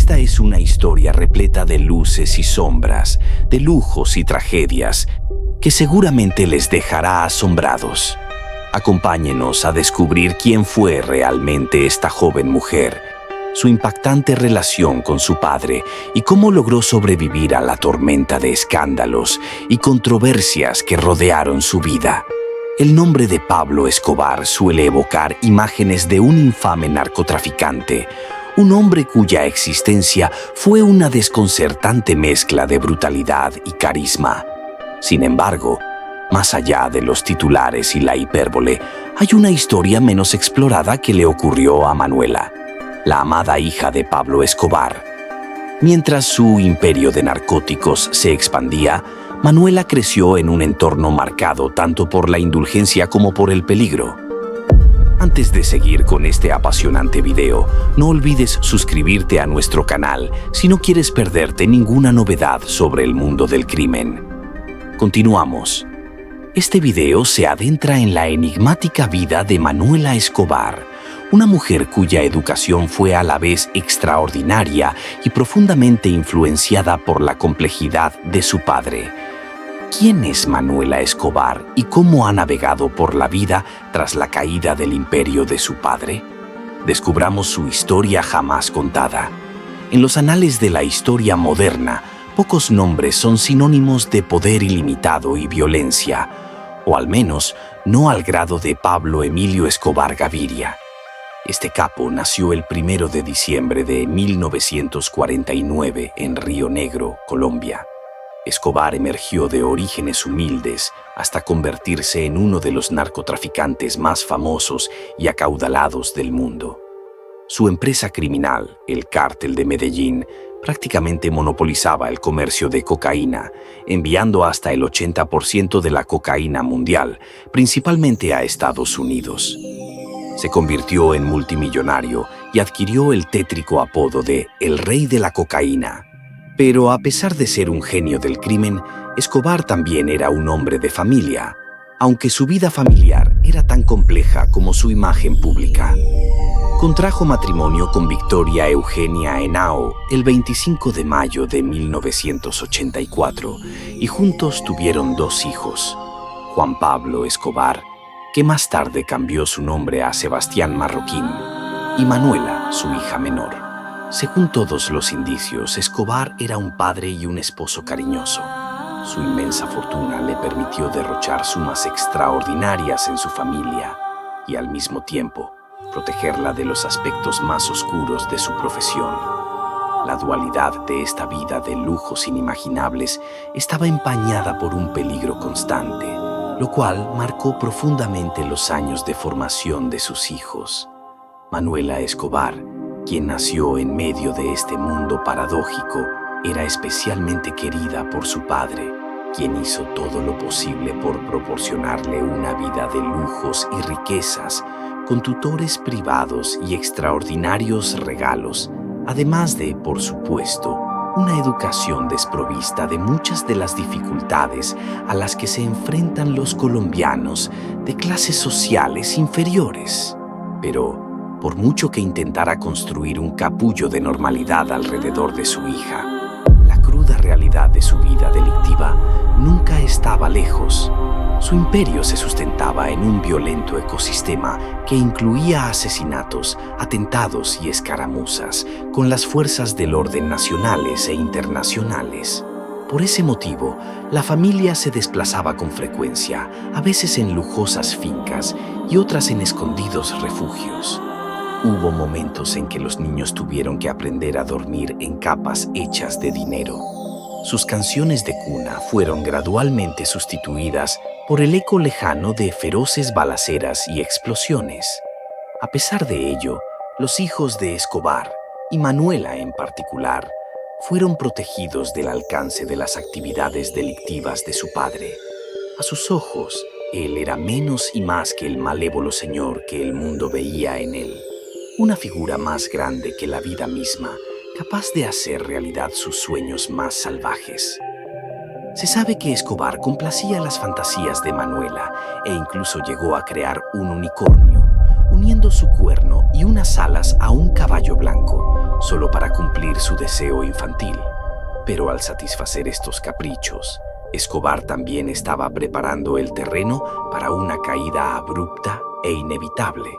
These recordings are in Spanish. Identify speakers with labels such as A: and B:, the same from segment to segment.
A: Esta es una historia repleta de luces y sombras, de lujos y tragedias, que seguramente les dejará asombrados. Acompáñenos a descubrir quién fue realmente esta joven mujer, su impactante relación con su padre y cómo logró sobrevivir a la tormenta de escándalos y controversias que rodearon su vida. El nombre de Pablo Escobar suele evocar imágenes de un infame narcotraficante, un hombre cuya existencia fue una desconcertante mezcla de brutalidad y carisma. Sin embargo, más allá de los titulares y la hipérbole, hay una historia menos explorada que le ocurrió a Manuela, la amada hija de Pablo Escobar. Mientras su imperio de narcóticos se expandía, Manuela creció en un entorno marcado tanto por la indulgencia como por el peligro. Antes de seguir con este apasionante video, no olvides suscribirte a nuestro canal si no quieres perderte ninguna novedad sobre el mundo del crimen. Continuamos. Este video se adentra en la enigmática vida de Manuela Escobar, una mujer cuya educación fue a la vez extraordinaria y profundamente influenciada por la complejidad de su padre. ¿Quién es Manuela Escobar y cómo ha navegado por la vida tras la caída del imperio de su padre? Descubramos su historia jamás contada. En los anales de la historia moderna, pocos nombres son sinónimos de poder ilimitado y violencia, o al menos no al grado de Pablo Emilio Escobar Gaviria. Este capo nació el 1 de diciembre de 1949 en Río Negro, Colombia. Escobar emergió de orígenes humildes hasta convertirse en uno de los narcotraficantes más famosos y acaudalados del mundo. Su empresa criminal, el Cártel de Medellín, prácticamente monopolizaba el comercio de cocaína, enviando hasta el 80% de la cocaína mundial, principalmente a Estados Unidos. Se convirtió en multimillonario y adquirió el tétrico apodo de El Rey de la Cocaína. Pero a pesar de ser un genio del crimen, Escobar también era un hombre de familia, aunque su vida familiar era tan compleja como su imagen pública. Contrajo matrimonio con Victoria Eugenia Henao el 25 de mayo de 1984 y juntos tuvieron 2 hijos, Juan Pablo Escobar, que más tarde cambió su nombre a Sebastián Marroquín, y Manuela, su hija menor. Según todos los indicios, Escobar era un padre y un esposo cariñoso. Su inmensa fortuna le permitió derrochar sumas extraordinarias en su familia y, al mismo tiempo, protegerla de los aspectos más oscuros de su profesión. La dualidad de esta vida de lujos inimaginables estaba empañada por un peligro constante, lo cual marcó profundamente los años de formación de sus hijos. Manuela Escobar, quien nació en medio de este mundo paradójico, era especialmente querida por su padre, quien hizo todo lo posible por proporcionarle una vida de lujos y riquezas, con tutores privados y extraordinarios regalos, además de, por supuesto, una educación desprovista de muchas de las dificultades a las que se enfrentan los colombianos de clases sociales inferiores. Pero, por mucho que intentara construir un capullo de normalidad alrededor de su hija, la cruda realidad de su vida delictiva nunca estaba lejos. Su imperio se sustentaba en un violento ecosistema que incluía asesinatos, atentados y escaramuzas con las fuerzas del orden nacionales e internacionales. Por ese motivo, la familia se desplazaba con frecuencia, a veces en lujosas fincas y otras en escondidos refugios. Hubo momentos en que los niños tuvieron que aprender a dormir en capas hechas de dinero. Sus canciones de cuna fueron gradualmente sustituidas por el eco lejano de feroces balaceras y explosiones. A pesar de ello, los hijos de Escobar, y Manuela en particular, fueron protegidos del alcance de las actividades delictivas de su padre. A sus ojos, él era menos y más que el malévolo señor que el mundo veía en él, una figura más grande que la vida misma, capaz de hacer realidad sus sueños más salvajes. Se sabe que Escobar complacía las fantasías de Manuela e incluso llegó a crear un unicornio, uniendo su cuerno y unas alas a un caballo blanco, solo para cumplir su deseo infantil. Pero al satisfacer estos caprichos, Escobar también estaba preparando el terreno para una caída abrupta e inevitable.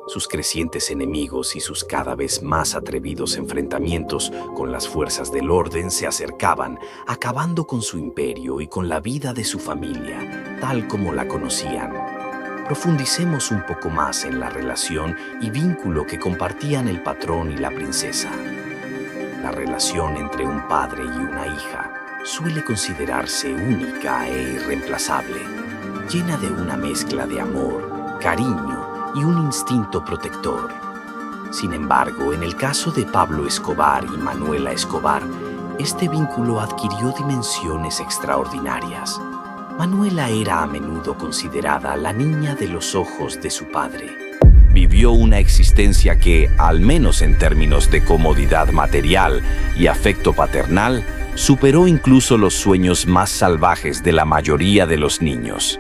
A: Sus crecientes enemigos y sus cada vez más atrevidos enfrentamientos con las fuerzas del orden se acercaban, acabando con su imperio y con la vida de su familia, tal como la conocían. Profundicemos un poco más en la relación y vínculo que compartían el patrón y la princesa. La relación entre un padre y una hija suele considerarse única e irreemplazable, llena de una mezcla de amor, cariño y un instinto protector. Sin embargo, en el caso de Pablo Escobar y Manuela Escobar, este vínculo adquirió dimensiones extraordinarias. Manuela era a menudo considerada la niña de los ojos de su padre. Vivió una existencia que, al menos en términos de comodidad material y afecto paternal, superó incluso los sueños más salvajes de la mayoría de los niños.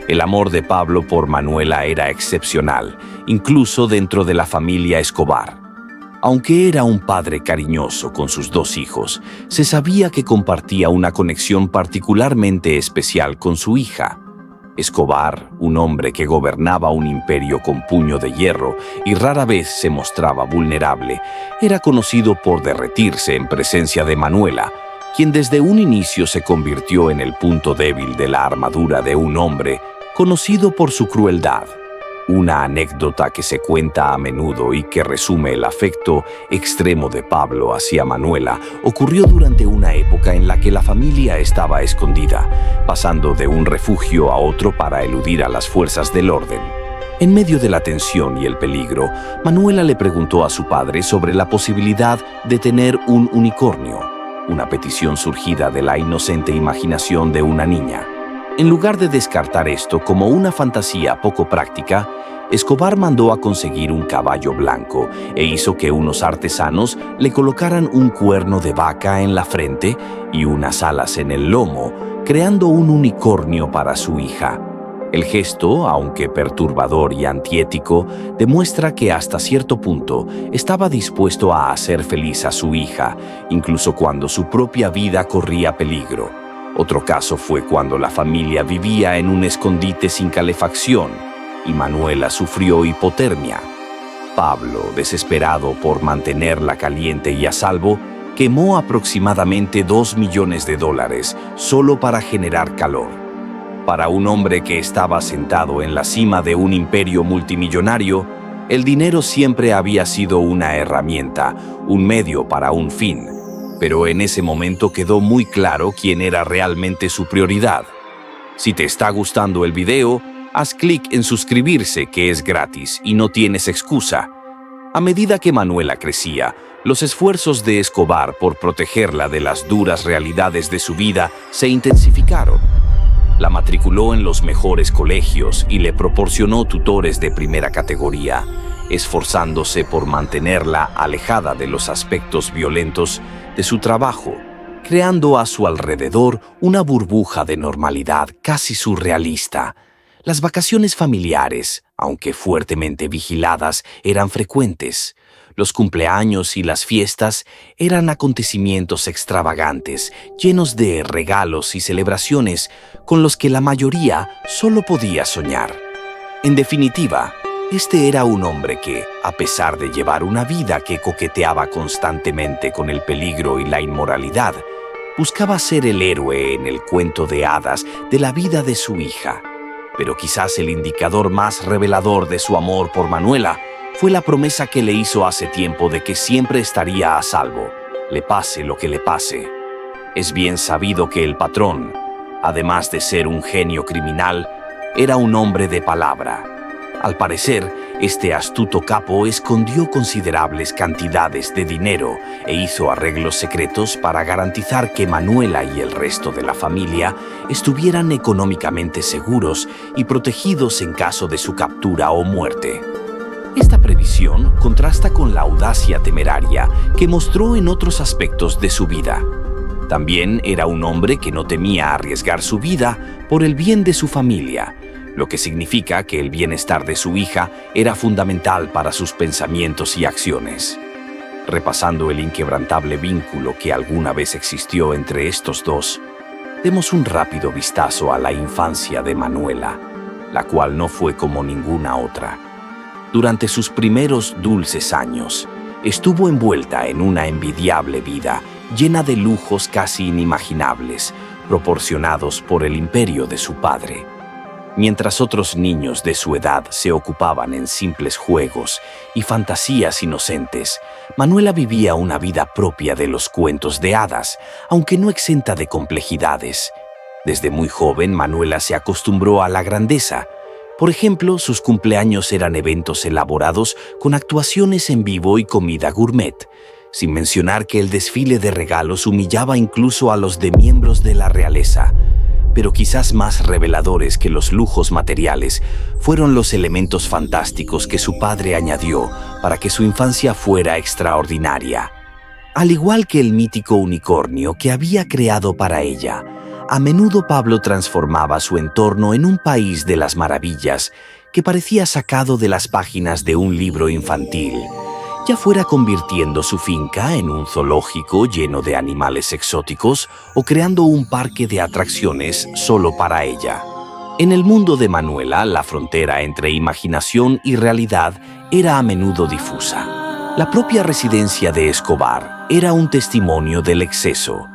A: El amor de Pablo por Manuela era excepcional, incluso dentro de la familia Escobar. Aunque era un padre cariñoso con sus dos hijos, se sabía que compartía una conexión particularmente especial con su hija. Escobar, un hombre que gobernaba un imperio con puño de hierro y rara vez se mostraba vulnerable, era conocido por derretirse en presencia de Manuela, quien desde un inicio se convirtió en el punto débil de la armadura de un hombre conocido por su crueldad. Una anécdota que se cuenta a menudo y que resume el afecto extremo de Pablo hacia Manuela ocurrió durante una época en la que la familia estaba escondida, pasando de un refugio a otro para eludir a las fuerzas del orden. En medio de la tensión y el peligro, Manuela le preguntó a su padre sobre la posibilidad de tener un unicornio, una petición surgida de la inocente imaginación de una niña. En lugar de descartar esto como una fantasía poco práctica, Escobar mandó a conseguir un caballo blanco e hizo que unos artesanos le colocaran un cuerno de vaca en la frente y unas alas en el lomo, creando un unicornio para su hija. El gesto, aunque perturbador y antiético, demuestra que hasta cierto punto estaba dispuesto a hacer feliz a su hija, incluso cuando su propia vida corría peligro. Otro caso fue cuando la familia vivía en un escondite sin calefacción y Manuela sufrió hipotermia. Pablo, desesperado por mantenerla caliente y a salvo, quemó aproximadamente $2 millones solo para generar calor. Para un hombre que estaba sentado en la cima de un imperio multimillonario, el dinero siempre había sido una herramienta, un medio para un fin. Pero en ese momento quedó muy claro quién era realmente su prioridad. Si te está gustando el video, haz clic en suscribirse, que es gratis y no tienes excusa. A medida que Manuela crecía, los esfuerzos de Escobar por protegerla de las duras realidades de su vida se intensificaron. La matriculó en los mejores colegios y le proporcionó tutores de primera categoría, esforzándose por mantenerla alejada de los aspectos violentos de su trabajo, creando a su alrededor una burbuja de normalidad casi surrealista. Las vacaciones familiares, aunque fuertemente vigiladas, eran frecuentes. Los cumpleaños y las fiestas eran acontecimientos extravagantes, llenos de regalos y celebraciones con los que la mayoría solo podía soñar. En definitiva, este era un hombre que, a pesar de llevar una vida que coqueteaba constantemente con el peligro y la inmoralidad, buscaba ser el héroe en el cuento de hadas de la vida de su hija. Pero quizás el indicador más revelador de su amor por Manuela fue la promesa que le hizo hace tiempo de que siempre estaría a salvo, le pase lo que le pase. Es bien sabido que el patrón, además de ser un genio criminal, era un hombre de palabra. Al parecer, este astuto capo escondió considerables cantidades de dinero e hizo arreglos secretos para garantizar que Manuela y el resto de la familia estuvieran económicamente seguros y protegidos en caso de su captura o muerte. Esta previsión contrasta con la audacia temeraria que mostró en otros aspectos de su vida. También era un hombre que no temía arriesgar su vida por el bien de su familia, lo que significa que el bienestar de su hija era fundamental para sus pensamientos y acciones. Repasando el inquebrantable vínculo que alguna vez existió entre estos dos, demos un rápido vistazo a la infancia de Manuela, la cual no fue como ninguna otra. Durante sus primeros dulces años, estuvo envuelta en una envidiable vida llena de lujos casi inimaginables, proporcionados por el imperio de su padre. Mientras otros niños de su edad se ocupaban en simples juegos y fantasías inocentes, Manuela vivía una vida propia de los cuentos de hadas, aunque no exenta de complejidades. Desde muy joven, Manuela se acostumbró a la grandeza. Por ejemplo, sus cumpleaños eran eventos elaborados con actuaciones en vivo y comida gourmet, sin mencionar que el desfile de regalos humillaba incluso a los de miembros de la realeza. Pero quizás más reveladores que los lujos materiales fueron los elementos fantásticos que su padre añadió para que su infancia fuera extraordinaria. Al igual que el mítico unicornio que había creado para ella, a menudo Pablo transformaba su entorno en un país de las maravillas que parecía sacado de las páginas de un libro infantil, ya fuera convirtiendo su finca en un zoológico lleno de animales exóticos o creando un parque de atracciones solo para ella. En el mundo de Manuela, la frontera entre imaginación y realidad era a menudo difusa. La propia residencia de Escobar era un testimonio del exceso.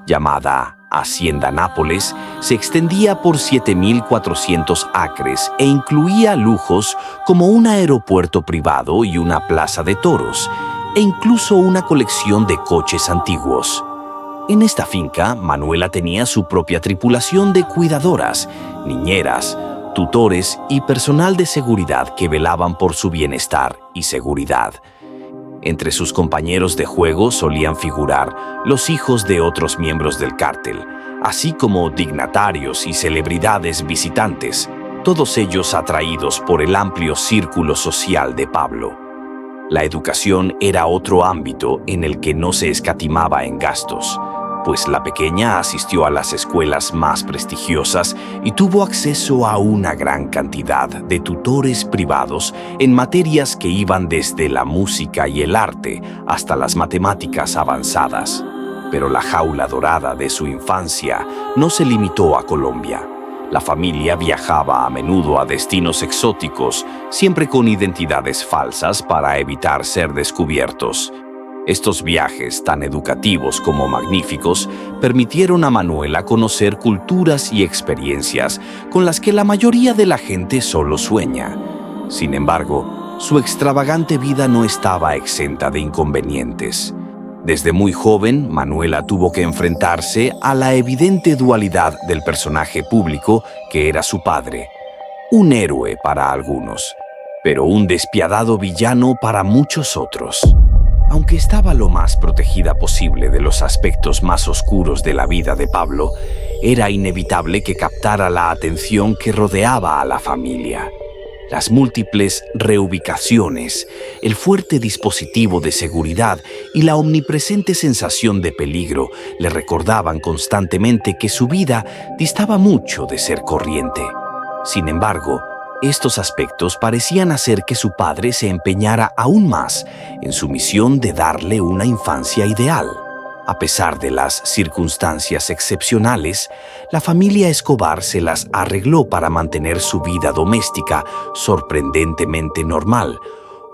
A: Llamada Hacienda Nápoles, se extendía por 7.400 acres e incluía lujos como un aeropuerto privado y una plaza de toros, e incluso una colección de coches antiguos. En esta finca, Manuela tenía su propia tripulación de cuidadoras, niñeras, tutores y personal de seguridad que velaban por su bienestar y seguridad. Entre sus compañeros de juego solían figurar los hijos de otros miembros del cártel, así como dignatarios y celebridades visitantes, todos ellos atraídos por el amplio círculo social de Pablo. La educación era otro ámbito en el que no se escatimaba en gastos, pues la pequeña asistió a las escuelas más prestigiosas y tuvo acceso a una gran cantidad de tutores privados en materias que iban desde la música y el arte hasta las matemáticas avanzadas. Pero la jaula dorada de su infancia no se limitó a Colombia. La familia viajaba a menudo a destinos exóticos, siempre con identidades falsas para evitar ser descubiertos. Estos viajes, tan educativos como magníficos, permitieron a Manuela conocer culturas y experiencias con las que la mayoría de la gente solo sueña. Sin embargo, su extravagante vida no estaba exenta de inconvenientes. Desde muy joven, Manuela tuvo que enfrentarse a la evidente dualidad del personaje público que era su padre. Un héroe para algunos, pero un despiadado villano para muchos otros. Aunque estaba lo más protegida posible de los aspectos más oscuros de la vida de Pablo, era inevitable que captara la atención que rodeaba a la familia. Las múltiples reubicaciones, el fuerte dispositivo de seguridad y la omnipresente sensación de peligro le recordaban constantemente que su vida distaba mucho de ser corriente. Sin embargo, estos aspectos parecían hacer que su padre se empeñara aún más en su misión de darle una infancia ideal. A pesar de las circunstancias excepcionales, la familia Escobar se las arregló para mantener su vida doméstica sorprendentemente normal,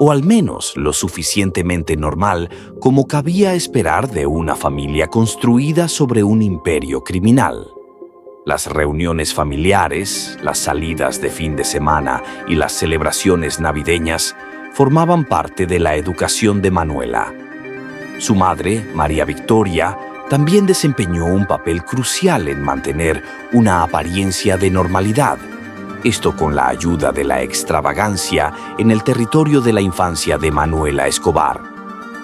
A: o al menos lo suficientemente normal como cabía esperar de una familia construida sobre un imperio criminal. Las reuniones familiares, las salidas de fin de semana y las celebraciones navideñas formaban parte de la educación de Manuela. Su madre, María Victoria, también desempeñó un papel crucial en mantener una apariencia de normalidad, esto con la ayuda de la extravagancia en el territorio de la infancia de Manuela Escobar.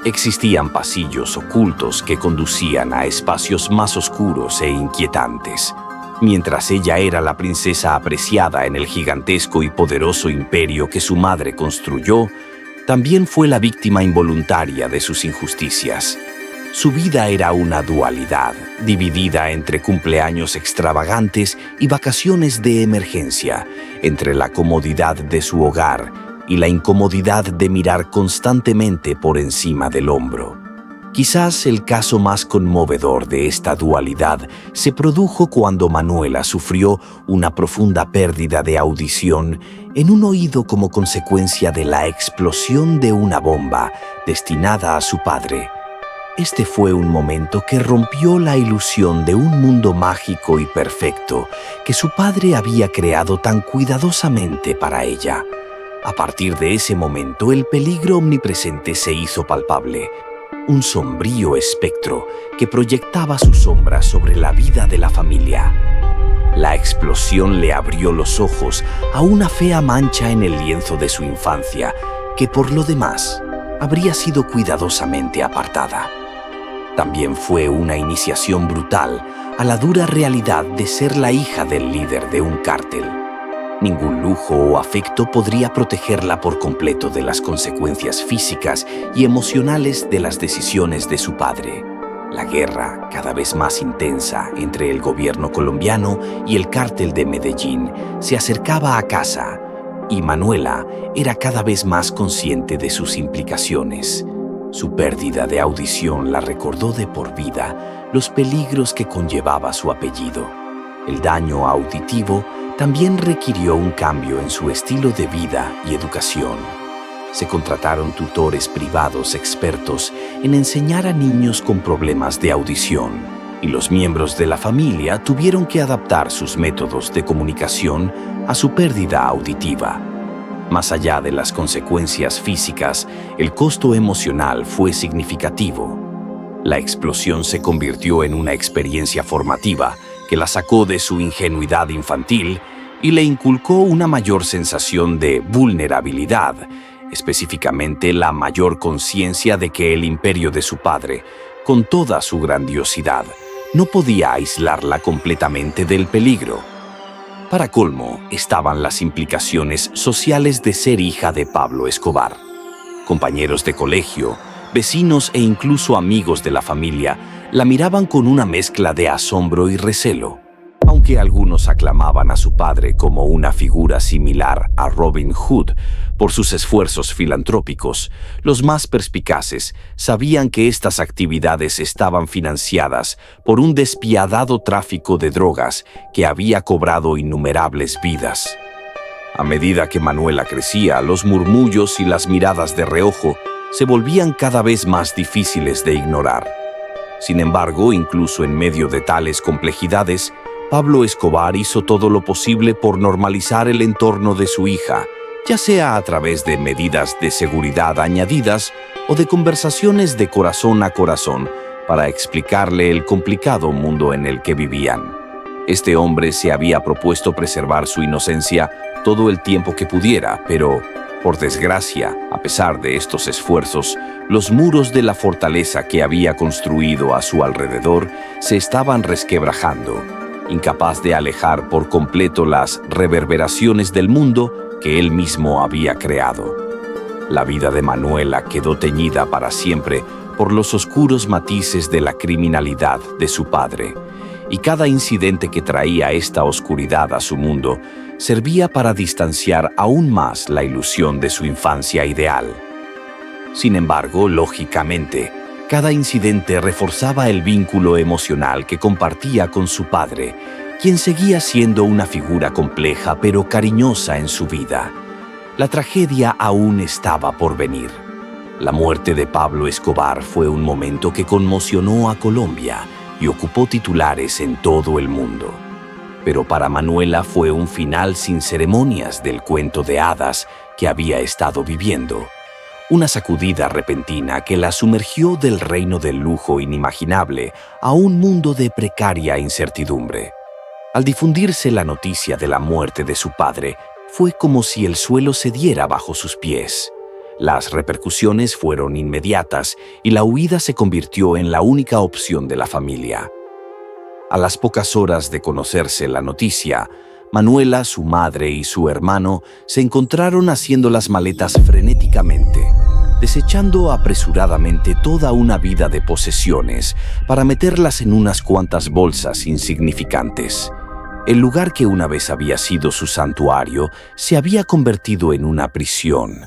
A: Existían pasillos ocultos que conducían a espacios más oscuros e inquietantes. Mientras ella era la princesa apreciada en el gigantesco y poderoso imperio que su madre construyó, también fue la víctima involuntaria de sus injusticias. Su vida era una dualidad, dividida entre cumpleaños extravagantes y vacaciones de emergencia, entre la comodidad de su hogar y la incomodidad de mirar constantemente por encima del hombro. Quizás el caso más conmovedor de esta dualidad se produjo cuando Manuela sufrió una profunda pérdida de audición en un oído como consecuencia de la explosión de una bomba destinada a su padre. Este fue un momento que rompió la ilusión de un mundo mágico y perfecto que su padre había creado tan cuidadosamente para ella. A partir de ese momento, el peligro omnipresente se hizo palpable. Un sombrío espectro que proyectaba su sombra sobre la vida de la familia. La explosión le abrió los ojos a una fea mancha en el lienzo de su infancia, que por lo demás habría sido cuidadosamente apartada. También fue una iniciación brutal a la dura realidad de ser la hija del líder de un cártel. Ningún lujo o afecto podría protegerla por completo de las consecuencias físicas y emocionales de las decisiones de su padre. La guerra, cada vez más intensa entre el gobierno colombiano y el cártel de Medellín, se acercaba a casa, y Manuela era cada vez más consciente de sus implicaciones. Su pérdida de audición la recordó de por vida los peligros que conllevaba su apellido. El daño auditivo también requirió un cambio en su estilo de vida y educación. Se contrataron tutores privados expertos en enseñar a niños con problemas de audición, y los miembros de la familia tuvieron que adaptar sus métodos de comunicación a su pérdida auditiva. Más allá de las consecuencias físicas, el costo emocional fue significativo. La explosión se convirtió en una experiencia formativa que la sacó de su ingenuidad infantil y le inculcó una mayor sensación de vulnerabilidad, específicamente la mayor conciencia de que el imperio de su padre, con toda su grandiosidad, no podía aislarla completamente del peligro. Para colmo, estaban las implicaciones sociales de ser hija de Pablo Escobar. Compañeros de colegio, vecinos e incluso amigos de la familia la miraban con una mezcla de asombro y recelo. Aunque algunos aclamaban a su padre como una figura similar a Robin Hood por sus esfuerzos filantrópicos, los más perspicaces sabían que estas actividades estaban financiadas por un despiadado tráfico de drogas que había cobrado innumerables vidas. A medida que Manuela crecía, los murmullos y las miradas de reojo se volvían cada vez más difíciles de ignorar. Sin embargo, incluso en medio de tales complejidades, Pablo Escobar hizo todo lo posible por normalizar el entorno de su hija, ya sea a través de medidas de seguridad añadidas o de conversaciones de corazón a corazón para explicarle el complicado mundo en el que vivían. Este hombre se había propuesto preservar su inocencia todo el tiempo que pudiera, pero, por desgracia, a pesar de estos esfuerzos, los muros de la fortaleza que había construido a su alrededor se estaban resquebrajando, incapaz de alejar por completo las reverberaciones del mundo que él mismo había creado. La vida de Manuela quedó teñida para siempre por los oscuros matices de la criminalidad de su padre, y cada incidente que traía esta oscuridad a su mundo servía para distanciar aún más la ilusión de su infancia ideal. Sin embargo, lógicamente, cada incidente reforzaba el vínculo emocional que compartía con su padre, quien seguía siendo una figura compleja pero cariñosa en su vida. La tragedia aún estaba por venir. La muerte de Pablo Escobar fue un momento que conmocionó a Colombia y ocupó titulares en todo el mundo. Pero para Manuela fue un final sin ceremonias del cuento de hadas que había estado viviendo. Una sacudida repentina que la sumergió del reino del lujo inimaginable a un mundo de precaria incertidumbre. Al difundirse la noticia de la muerte de su padre, fue como si el suelo cediera bajo sus pies. Las repercusiones fueron inmediatas y la huida se convirtió en la única opción de la familia. A las pocas horas de conocerse la noticia, Manuela, su madre y su hermano se encontraron haciendo las maletas frenéticamente, desechando apresuradamente toda una vida de posesiones para meterlas en unas cuantas bolsas insignificantes. El lugar que una vez había sido su santuario se había convertido en una prisión.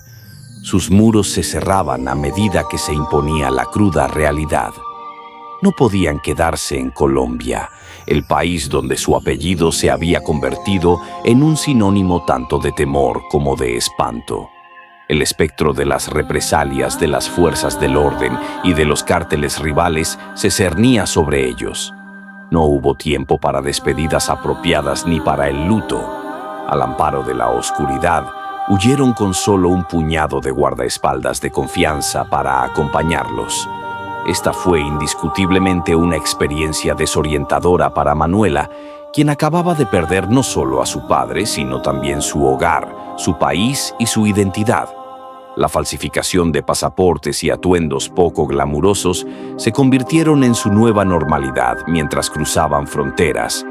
A: Sus muros se cerraban a medida que se imponía la cruda realidad. No podían quedarse en Colombia, el país donde su apellido se había convertido en un sinónimo tanto de temor como de espanto. El espectro de las represalias de las fuerzas del orden y de los cárteles rivales se cernía sobre ellos. No hubo tiempo para despedidas apropiadas ni para el luto. Al amparo de la oscuridad, huyeron con solo un puñado de guardaespaldas de confianza para acompañarlos. Esta fue indiscutiblemente una experiencia desorientadora para Manuela, quien acababa de perder no solo a su padre, sino también su hogar, su país y su identidad. La falsificación de pasaportes y atuendos poco glamurosos se convirtieron en su nueva normalidad mientras cruzaban fronteras,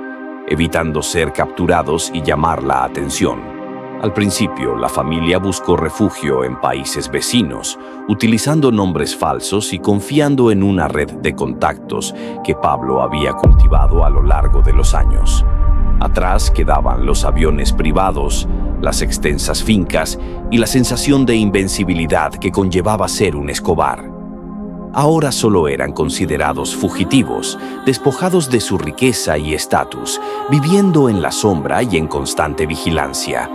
A: evitando ser capturados y llamar la atención. Al principio, la familia buscó refugio en países vecinos, utilizando nombres falsos y confiando en una red de contactos que Pablo había cultivado a lo largo de los años. Atrás quedaban los aviones privados, las extensas fincas y la sensación de invencibilidad que conllevaba ser un Escobar. Ahora solo eran considerados fugitivos, despojados de su riqueza y estatus, viviendo en la sombra y en constante vigilancia.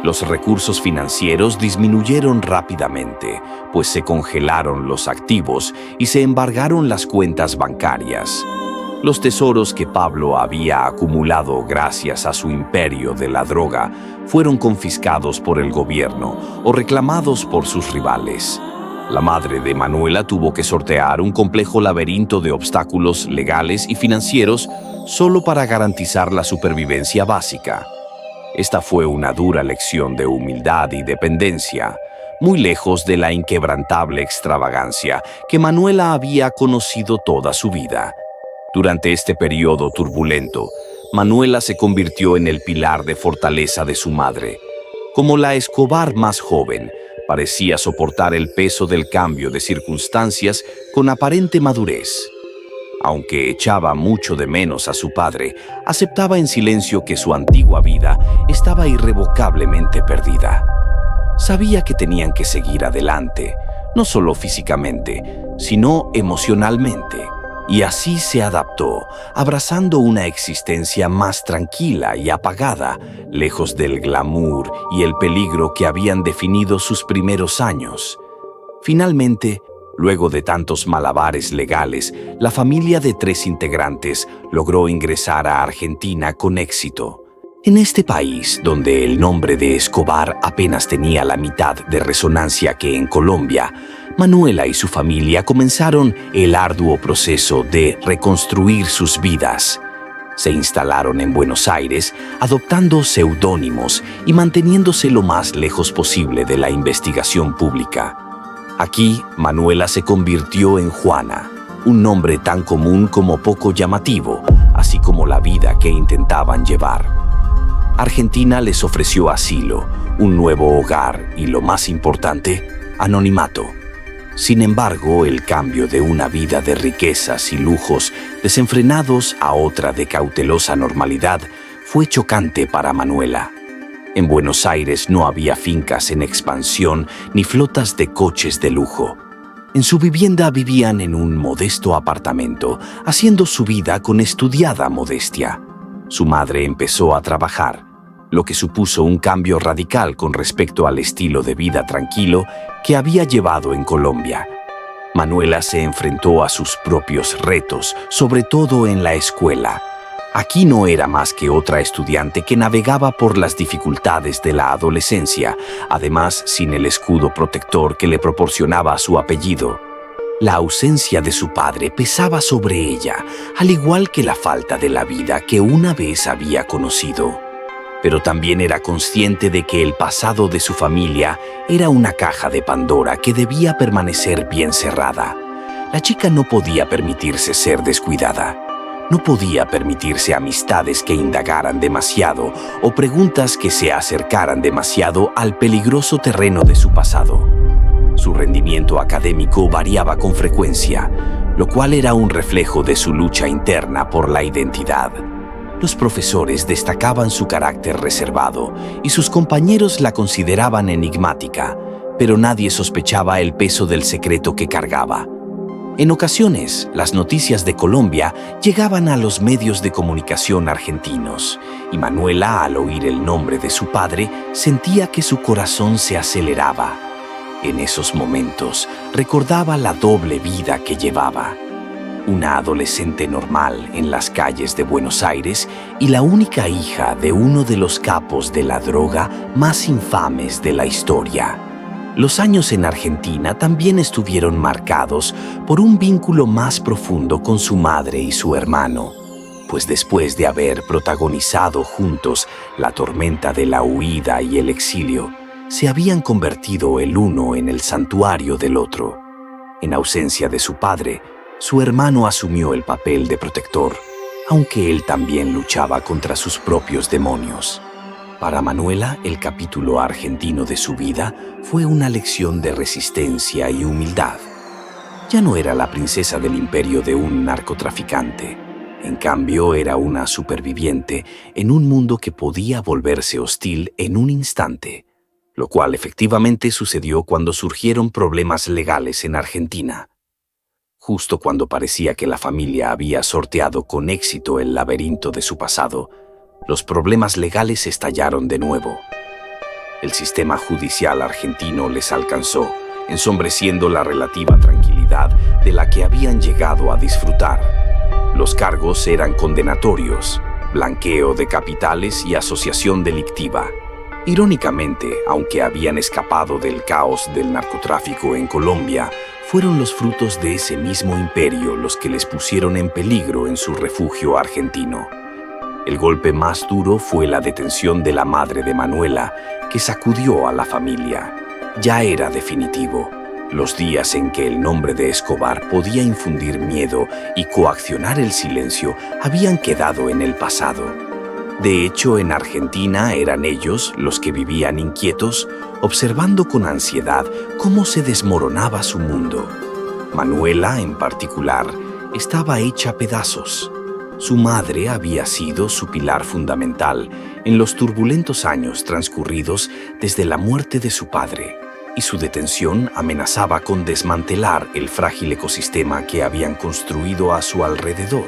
A: Los recursos financieros disminuyeron rápidamente, pues se congelaron los activos y se embargaron las cuentas bancarias. Los tesoros que Pablo había acumulado gracias a su imperio de la droga fueron confiscados por el gobierno o reclamados por sus rivales. La madre de Manuela tuvo que sortear un complejo laberinto de obstáculos legales y financieros solo para garantizar la supervivencia básica. Esta fue una dura lección de humildad y dependencia, muy lejos de la inquebrantable extravagancia que Manuela había conocido toda su vida. Durante este periodo turbulento, Manuela se convirtió en el pilar de fortaleza de su madre. Como la Escobar más joven, parecía soportar el peso del cambio de circunstancias con aparente madurez. Aunque echaba mucho de menos a su padre, aceptaba en silencio que su antigua vida estaba irrevocablemente perdida. Sabía que tenían que seguir adelante, no solo físicamente, sino emocionalmente. Y así se adaptó, abrazando una existencia más tranquila y apagada, lejos del glamour y el peligro que habían definido sus primeros años. Finalmente, luego de tantos malabares legales, la familia de 3 integrantes logró ingresar a Argentina con éxito. En este país, donde el nombre de Escobar apenas tenía la mitad de resonancia que en Colombia, Manuela y su familia comenzaron el arduo proceso de reconstruir sus vidas. Se instalaron en Buenos Aires, adoptando seudónimos y manteniéndose lo más lejos posible de la investigación pública. Aquí, Manuela se convirtió en Juana, un nombre tan común como poco llamativo, así como la vida que intentaban llevar. Argentina les ofreció asilo, un nuevo hogar y, lo más importante, anonimato. Sin embargo, el cambio de una vida de riquezas y lujos desenfrenados a otra de cautelosa normalidad fue chocante para Manuela. En Buenos Aires no había fincas en expansión ni flotas de coches de lujo. En su vivienda vivían en un modesto apartamento, haciendo su vida con estudiada modestia. Su madre empezó a trabajar, lo que supuso un cambio radical con respecto al estilo de vida tranquilo que había llevado en Colombia. Manuela se enfrentó a sus propios retos, sobre todo en la escuela. Aquí no era más que otra estudiante que navegaba por las dificultades de la adolescencia, además sin el escudo protector que le proporcionaba su apellido. La ausencia de su padre pesaba sobre ella, al igual que la falta de la vida que una vez había conocido. Pero también era consciente de que el pasado de su familia era una caja de Pandora que debía permanecer bien cerrada. La chica no podía permitirse ser descuidada. No podía permitirse amistades que indagaran demasiado o preguntas que se acercaran demasiado al peligroso terreno de su pasado. Su rendimiento académico variaba con frecuencia, lo cual era un reflejo de su lucha interna por la identidad. Los profesores destacaban su carácter reservado y sus compañeros la consideraban enigmática, pero nadie sospechaba el peso del secreto que cargaba. En ocasiones, las noticias de Colombia llegaban a los medios de comunicación argentinos, y Manuela, al oír el nombre de su padre, sentía que su corazón se aceleraba. En esos momentos, recordaba la doble vida que llevaba. Una adolescente normal en las calles de Buenos Aires y la única hija de uno de los capos de la droga más infames de la historia. Los años en Argentina también estuvieron marcados por un vínculo más profundo con su madre y su hermano, pues después de haber protagonizado juntos la tormenta de la huida y el exilio, se habían convertido el uno en el santuario del otro. En ausencia de su padre, su hermano asumió el papel de protector, aunque él también luchaba contra sus propios demonios. Para Manuela, el capítulo argentino de su vida fue una lección de resistencia y humildad. Ya no era la princesa del imperio de un narcotraficante. En cambio, era una superviviente en un mundo que podía volverse hostil en un instante, lo cual efectivamente sucedió cuando surgieron problemas legales en Argentina. Justo cuando parecía que la familia había sorteado con éxito el laberinto de su pasado, los problemas legales estallaron de nuevo. El sistema judicial argentino les alcanzó, ensombreciendo la relativa tranquilidad de la que habían llegado a disfrutar. Los cargos eran condenatorios: blanqueo de capitales y asociación delictiva. Irónicamente, aunque habían escapado del caos del narcotráfico en Colombia, fueron los frutos de ese mismo imperio los que les pusieron en peligro en su refugio argentino. El golpe más duro fue la detención de la madre de Manuela, que sacudió a la familia. Ya era definitivo. Los días en que el nombre de Escobar podía infundir miedo y coaccionar el silencio habían quedado en el pasado. De hecho, en Argentina eran ellos los que vivían inquietos, observando con ansiedad cómo se desmoronaba su mundo. Manuela, en particular, estaba hecha pedazos. Su madre había sido su pilar fundamental en los turbulentos años transcurridos desde la muerte de su padre, y su detención amenazaba con desmantelar el frágil ecosistema que habían construido a su alrededor.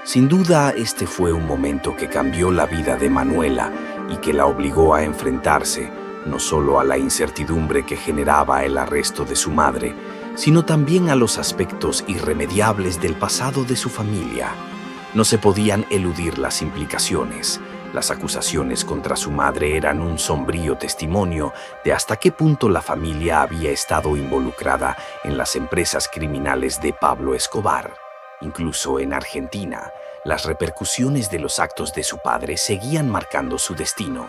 A: Sin duda, este fue un momento que cambió la vida de Manuela y que la obligó a enfrentarse no solo a la incertidumbre que generaba el arresto de su madre, sino también a los aspectos irremediables del pasado de su familia. No se podían eludir las implicaciones. Las acusaciones contra su madre eran un sombrío testimonio de hasta qué punto la familia había estado involucrada en las empresas criminales de Pablo Escobar. Incluso en Argentina, las repercusiones de los actos de su padre seguían marcando su destino.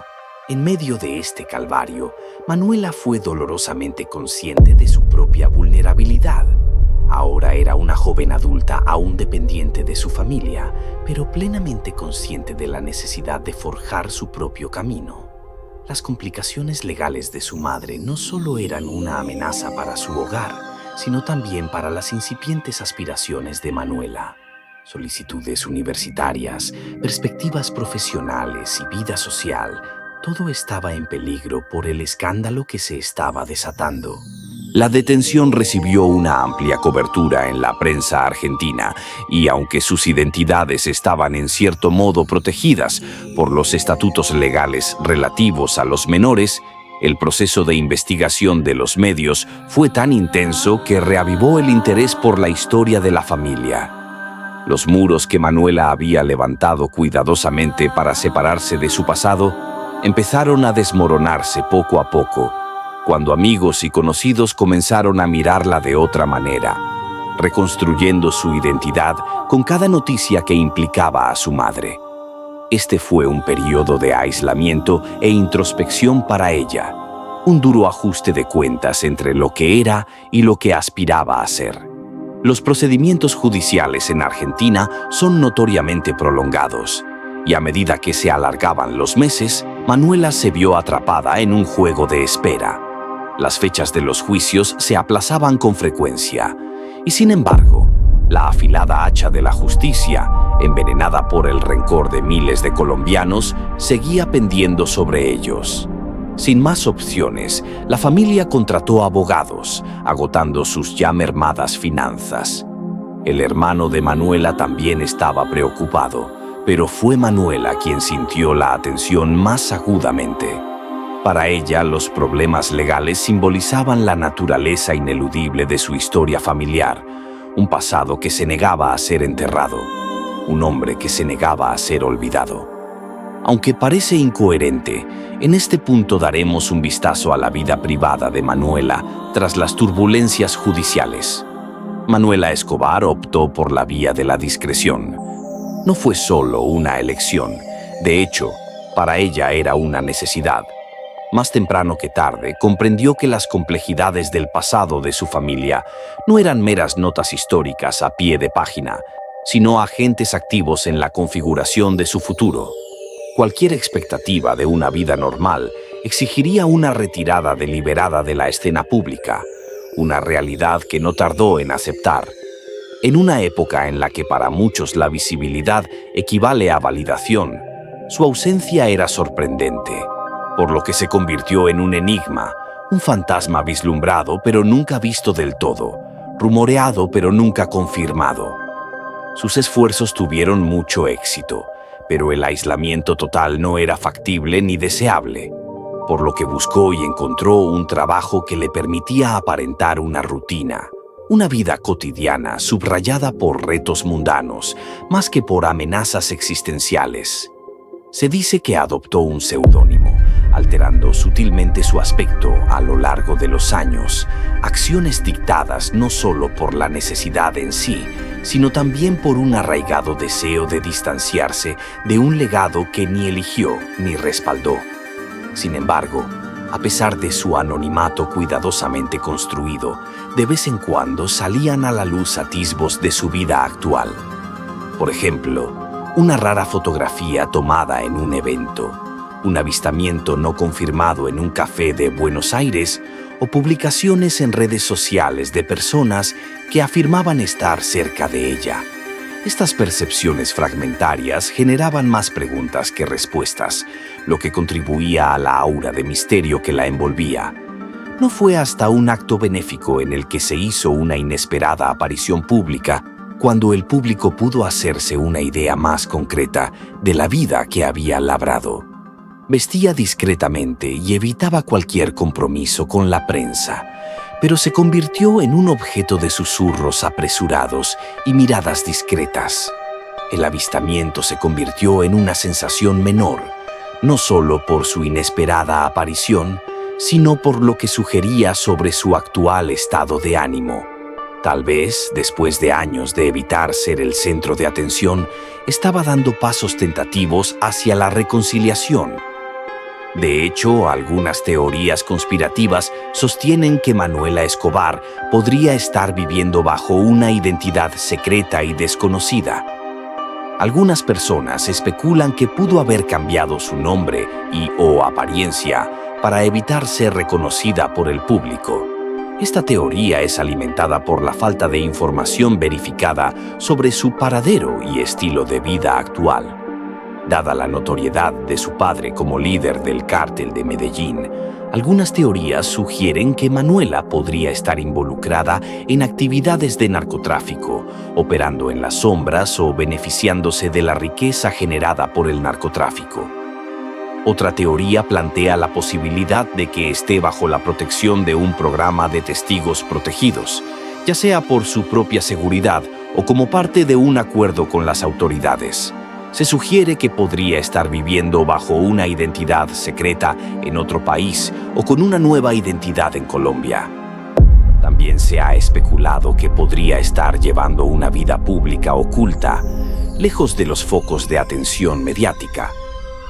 A: En medio de este calvario, Manuela fue dolorosamente consciente de su propia vulnerabilidad. Ahora era una joven adulta aún dependiente de su familia, pero plenamente consciente de la necesidad de forjar su propio camino. Las complicaciones legales de su madre no solo eran una amenaza para su hogar, sino también para las incipientes aspiraciones de Manuela. Solicitudes universitarias, perspectivas profesionales y vida social, todo estaba en peligro por el escándalo que se estaba desatando. La detención recibió una amplia cobertura en la prensa argentina y aunque sus identidades estaban en cierto modo protegidas por los estatutos legales relativos a los menores, el proceso de investigación de los medios fue tan intenso que reavivó el interés por la historia de la familia. Los muros que Manuela había levantado cuidadosamente para separarse de su pasado empezaron a desmoronarse poco a poco, cuando amigos y conocidos comenzaron a mirarla de otra manera, reconstruyendo su identidad con cada noticia que implicaba a su madre. Este fue un periodo de aislamiento e introspección para ella, un duro ajuste de cuentas entre lo que era y lo que aspiraba a ser. Los procedimientos judiciales en Argentina son notoriamente prolongados, y a medida que se alargaban los meses, Manuela se vio atrapada en un juego de espera. Las fechas de los juicios se aplazaban con frecuencia, y sin embargo, la afilada hacha de la justicia, envenenada por el rencor de miles de colombianos, seguía pendiendo sobre ellos. Sin más opciones, la familia contrató abogados, agotando sus ya mermadas finanzas. El hermano de Manuela también estaba preocupado, pero fue Manuela quien sintió la atención más agudamente. Para ella, los problemas legales simbolizaban la naturaleza ineludible de su historia familiar, un pasado que se negaba a ser enterrado, un hombre que se negaba a ser olvidado. Aunque parece incoherente, en este punto daremos un vistazo a la vida privada de Manuela tras las turbulencias judiciales. Manuela Escobar optó por la vía de la discreción. No fue solo una elección, de hecho, para ella era una necesidad. Más temprano que tarde, comprendió que las complejidades del pasado de su familia no eran meras notas históricas a pie de página, sino agentes activos en la configuración de su futuro. Cualquier expectativa de una vida normal exigiría una retirada deliberada de la escena pública, una realidad que no tardó en aceptar. En una época en la que para muchos la visibilidad equivale a validación, su ausencia era sorprendente, por lo que se convirtió en un enigma, un fantasma vislumbrado pero nunca visto del todo, rumoreado pero nunca confirmado. Sus esfuerzos tuvieron mucho éxito, pero el aislamiento total no era factible ni deseable, por lo que buscó y encontró un trabajo que le permitía aparentar una rutina, una vida cotidiana subrayada por retos mundanos, más que por amenazas existenciales. Se dice que adoptó un seudónimo, alterando sutilmente su aspecto a lo largo de los años, acciones dictadas no solo por la necesidad en sí, sino también por un arraigado deseo de distanciarse de un legado que ni eligió ni respaldó. Sin embargo, a pesar de su anonimato cuidadosamente construido, de vez en cuando salían a la luz atisbos de su vida actual. Por ejemplo, una rara fotografía tomada en un evento, un avistamiento no confirmado en un café de Buenos Aires o publicaciones en redes sociales de personas que afirmaban estar cerca de ella. Estas percepciones fragmentarias generaban más preguntas que respuestas, lo que contribuía a la aura de misterio que la envolvía. No fue hasta un acto benéfico en el que se hizo una inesperada aparición pública cuando el público pudo hacerse una idea más concreta de la vida que había labrado. Vestía discretamente y evitaba cualquier compromiso con la prensa, pero se convirtió en un objeto de susurros apresurados y miradas discretas. El avistamiento se convirtió en una sensación menor, no solo por su inesperada aparición, sino por lo que sugería sobre su actual estado de ánimo. Tal vez, después de años de evitar ser el centro de atención, estaba dando pasos tentativos hacia la reconciliación. De hecho, algunas teorías conspirativas sostienen que Manuela Escobar podría estar viviendo bajo una identidad secreta y desconocida. Algunas personas especulan que pudo haber cambiado su nombre y/o apariencia para evitar ser reconocida por el público. Esta teoría es alimentada por la falta de información verificada sobre su paradero y estilo de vida actual. Dada la notoriedad de su padre como líder del cártel de Medellín, algunas teorías sugieren que Manuela podría estar involucrada en actividades de narcotráfico, operando en las sombras o beneficiándose de la riqueza generada por el narcotráfico. Otra teoría plantea la posibilidad de que esté bajo la protección de un programa de testigos protegidos, ya sea por su propia seguridad o como parte de un acuerdo con las autoridades. Se sugiere que podría estar viviendo bajo una identidad secreta en otro país o con una nueva identidad en Colombia. También se ha especulado que podría estar llevando una vida pública oculta, lejos de los focos de atención mediática,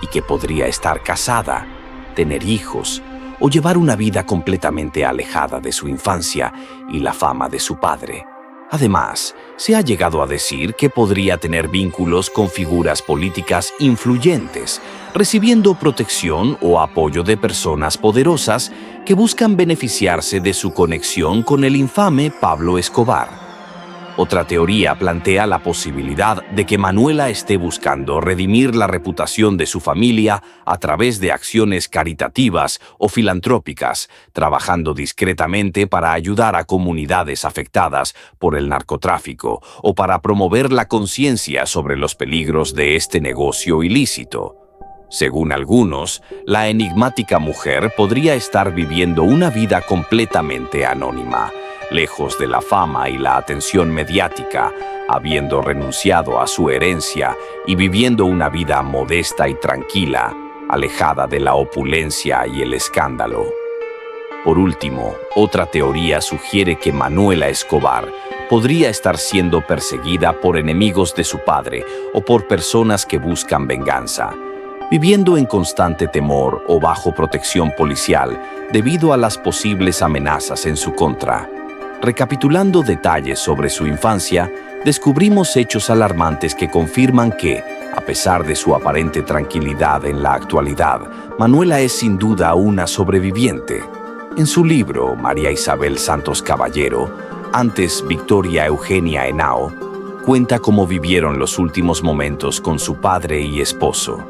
A: y que podría estar casada, tener hijos o llevar una vida completamente alejada de su infancia y la fama de su padre. Además, se ha llegado a decir que podría tener vínculos con figuras políticas influyentes, recibiendo protección o apoyo de personas poderosas que buscan beneficiarse de su conexión con el infame Pablo Escobar. Otra teoría plantea la posibilidad de que Manuela esté buscando redimir la reputación de su familia a través de acciones caritativas o filantrópicas, trabajando discretamente para ayudar a comunidades afectadas por el narcotráfico o para promover la conciencia sobre los peligros de este negocio ilícito. Según algunos, la enigmática mujer podría estar viviendo una vida completamente anónima, lejos de la fama y la atención mediática, habiendo renunciado a su herencia y viviendo una vida modesta y tranquila, alejada de la opulencia y el escándalo. Por último, otra teoría sugiere que Manuela Escobar podría estar siendo perseguida por enemigos de su padre o por personas que buscan venganza, viviendo en constante temor o bajo protección policial debido a las posibles amenazas en su contra. Recapitulando detalles sobre su infancia, descubrimos hechos alarmantes que confirman que, a pesar de su aparente tranquilidad en la actualidad, Manuela es sin duda una sobreviviente. En su libro, María Isabel Santos Caballero, antes Victoria Eugenia Henao, cuenta cómo vivieron los últimos momentos con su padre y esposo.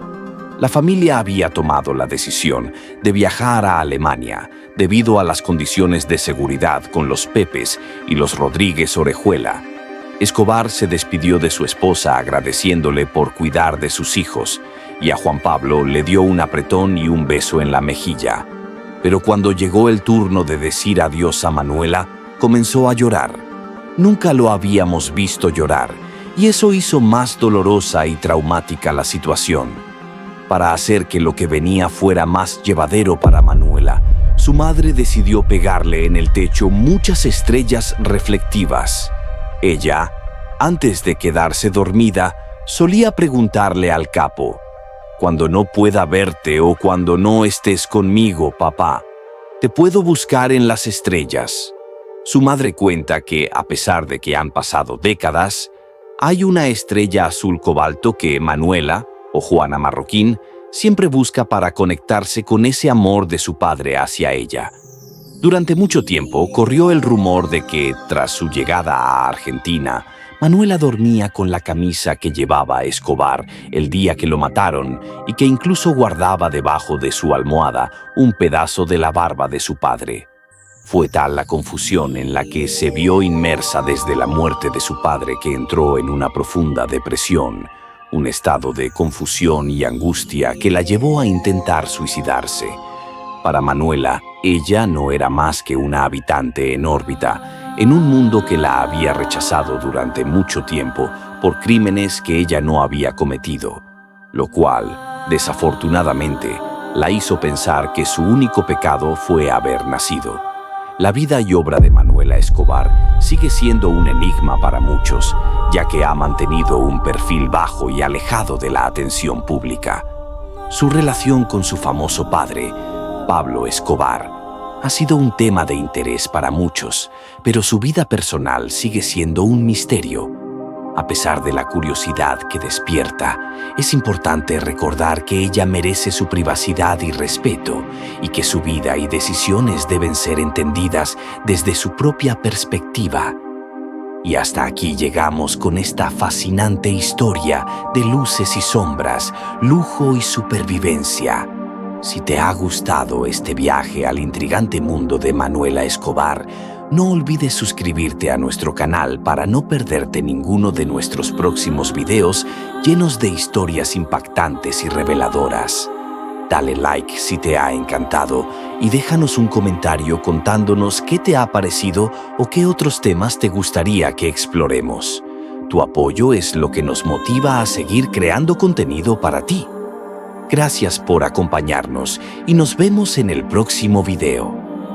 A: La familia había tomado la decisión de viajar a Alemania debido a las condiciones de seguridad con los Pepes y los Rodríguez Orejuela. Escobar se despidió de su esposa agradeciéndole por cuidar de sus hijos y a Juan Pablo le dio un apretón y un beso en la mejilla. Pero cuando llegó el turno de decir adiós a Manuela, comenzó a llorar. Nunca lo habíamos visto llorar y eso hizo más dolorosa y traumática la situación. Para hacer que lo que venía fuera más llevadero para Manuela, su madre decidió pegarle en el techo muchas estrellas reflectivas. Ella, antes de quedarse dormida, solía preguntarle al capo: «Cuando no pueda verte o cuando no estés conmigo, papá, ¿te puedo buscar en las estrellas?». Su madre cuenta que, a pesar de que han pasado décadas, hay una estrella azul cobalto que Manuela, o Juana Marroquín, siempre busca para conectarse con ese amor de su padre hacia ella. Durante mucho tiempo corrió el rumor de que, tras su llegada a Argentina, Manuela dormía con la camisa que llevaba Escobar el día que lo mataron y que incluso guardaba debajo de su almohada un pedazo de la barba de su padre. Fue tal la confusión en la que se vio inmersa desde la muerte de su padre que entró en una profunda depresión, un estado de confusión y angustia que la llevó a intentar suicidarse. Para Manuela, ella no era más que una habitante en órbita, en un mundo que la había rechazado durante mucho tiempo por crímenes que ella no había cometido, lo cual, desafortunadamente, la hizo pensar que su único pecado fue haber nacido. La vida y obra de Manuela Escobar sigue siendo un enigma para muchos, ya que ha mantenido un perfil bajo y alejado de la atención pública. Su relación con su famoso padre, Pablo Escobar, ha sido un tema de interés para muchos, pero su vida personal sigue siendo un misterio. A pesar de la curiosidad que despierta, es importante recordar que ella merece su privacidad y respeto, y que su vida y decisiones deben ser entendidas desde su propia perspectiva. Y hasta aquí llegamos con esta fascinante historia de luces y sombras, lujo y supervivencia. Si te ha gustado este viaje al intrigante mundo de Manuela Escobar, no olvides suscribirte a nuestro canal para no perderte ninguno de nuestros próximos videos llenos de historias impactantes y reveladoras. Dale like si te ha encantado y déjanos un comentario contándonos qué te ha parecido o qué otros temas te gustaría que exploremos. Tu apoyo es lo que nos motiva a seguir creando contenido para ti. Gracias por acompañarnos y nos vemos en el próximo video.